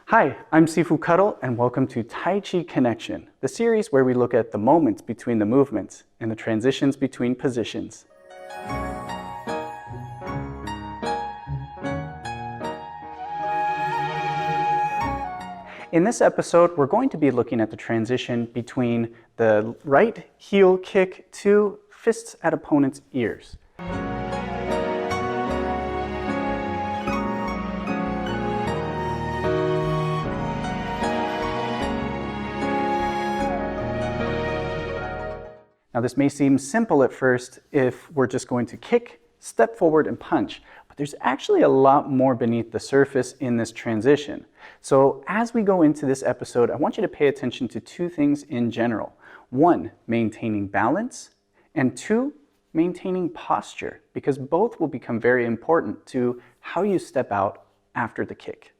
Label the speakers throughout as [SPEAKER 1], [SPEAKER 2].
[SPEAKER 1] Hi, I'm Sifu Kuttel, and welcome to Taiji Connection, the series where we look at the moments between the movements and the transitions between positions. In this episode, we're going to be looking at the transition between the right heel kick to fists at opponent's ears. Now this may seem simple at first if we're just going to kick, step forward, and punch, but there's actually a lot more beneath the surface in this transition. So as we go into this episode, I want you to pay attention to two things in general. One, maintaining balance, and two, maintaining posture, because both will become very important to how you step out after the kick.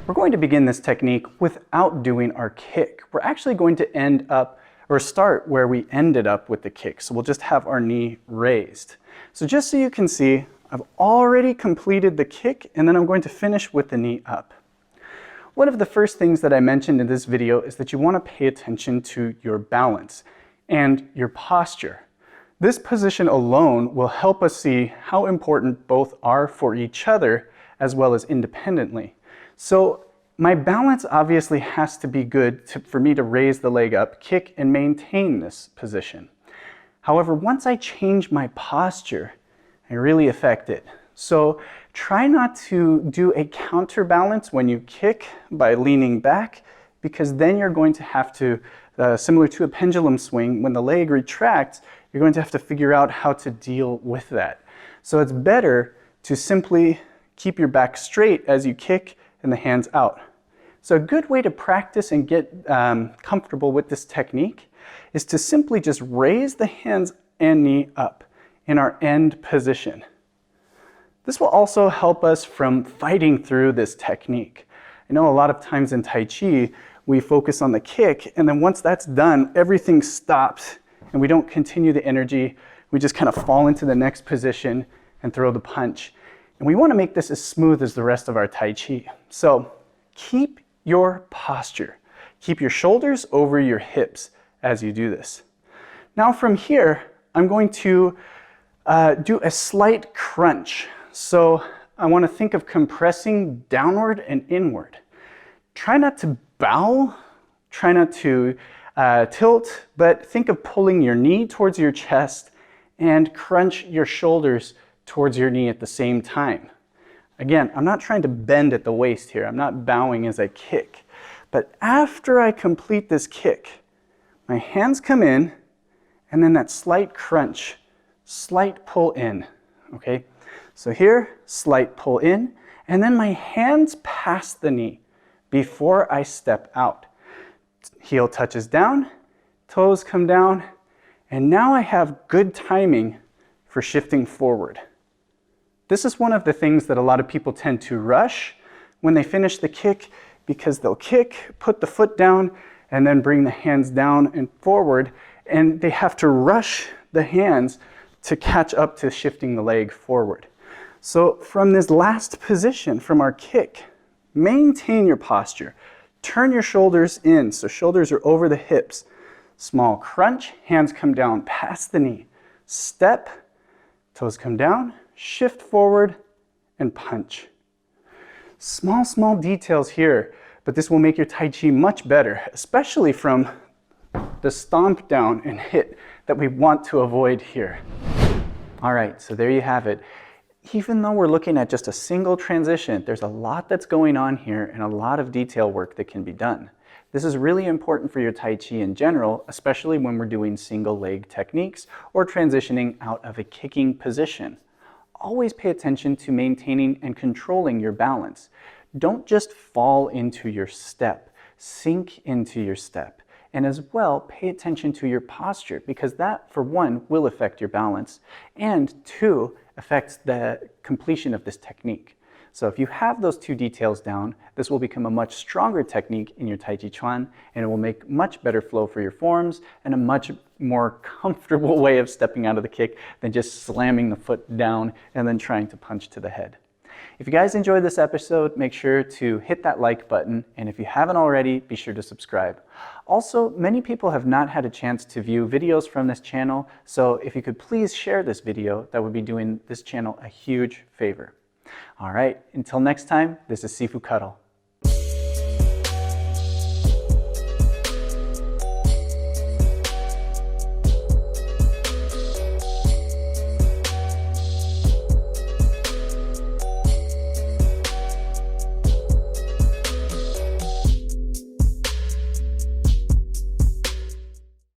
[SPEAKER 1] We're going to begin this technique without doing our kick. We're actually going to start where we ended up with the kick. So we'll just have our knee raised. So just so you can see, I've already completed the kick, and then I'm going to finish with the knee up. One of the first things that I mentioned in this video is that you want to pay attention to your balance and your posture. This position alone will help us see how important both are for each other as well as independently. So my balance obviously has to be good for me to raise the leg up, kick, and maintain this position. However, once I change my posture, I really affect it. So try not to do a counterbalance when you kick by leaning back, because then you're going to have to, similar to a pendulum swing, when the leg retracts, you're going to have to figure out how to deal with that. So it's better to simply keep your back straight as you kick and the hands out. So a good way to practice and get comfortable with this technique is to simply just raise the hands and knee up in our end position. This will also help us from fighting through this technique. I know a lot of times in Tai Chi, we focus on the kick, and then once that's done, everything stops and we don't continue the energy. We just kind of fall into the next position and throw the punch. And we want to make this as smooth as the rest of our Tai Chi. So keep your posture. Keep your shoulders over your hips as you do this. Now from here, I'm going to do a slight crunch. So I want to think of compressing downward and inward. Try not to bow, try not to tilt, but think of pulling your knee towards your chest and crunch your shoulders towards your knee at the same time. Again, I'm not trying to bend at the waist here. I'm not bowing as I kick. But after I complete this kick, my hands come in, and then that slight crunch, slight pull in, okay? So here, slight pull in, and then my hands pass the knee before I step out. Heel touches down, toes come down, and now I have good timing for shifting forward. This is one of the things that a lot of people tend to rush when they finish the kick, because they'll kick, put the foot down, and then bring the hands down and forward, and they have to rush the hands to catch up to shifting the leg forward. So from this last position, from our kick, maintain your posture. Turn your shoulders in, so shoulders are over the hips. Small crunch, hands come down past the knee. Step, toes come down, shift forward, and punch. Small details here, but this will make your Tai Chi much better, especially from the stomp down and hit that we want to avoid here. All right, so there you have it. Even though we're looking at just a single transition, there's a lot that's going on here and a lot of detail work that can be done. This is really important for your Tai Chi in general, especially when we're doing single leg techniques or transitioning out of a kicking position. Always pay attention to maintaining and controlling your balance. Don't just fall into your step, sink into your step. And as well, pay attention to your posture, because that, for one, will affect your balance, and two, affects the completion of this technique. So if you have those two details down, this will become a much stronger technique in your Tai Chi Chuan, and it will make much better flow for your forms and a much more comfortable way of stepping out of the kick than just slamming the foot down and then trying to punch to the head. If you guys enjoyed this episode, make sure to hit that like button, and if you haven't already, be sure to subscribe. Also, many people have not had a chance to view videos from this channel, so if you could please share this video, that would be doing this channel a huge favor. All right, until next time, this is Sifu Kuttel.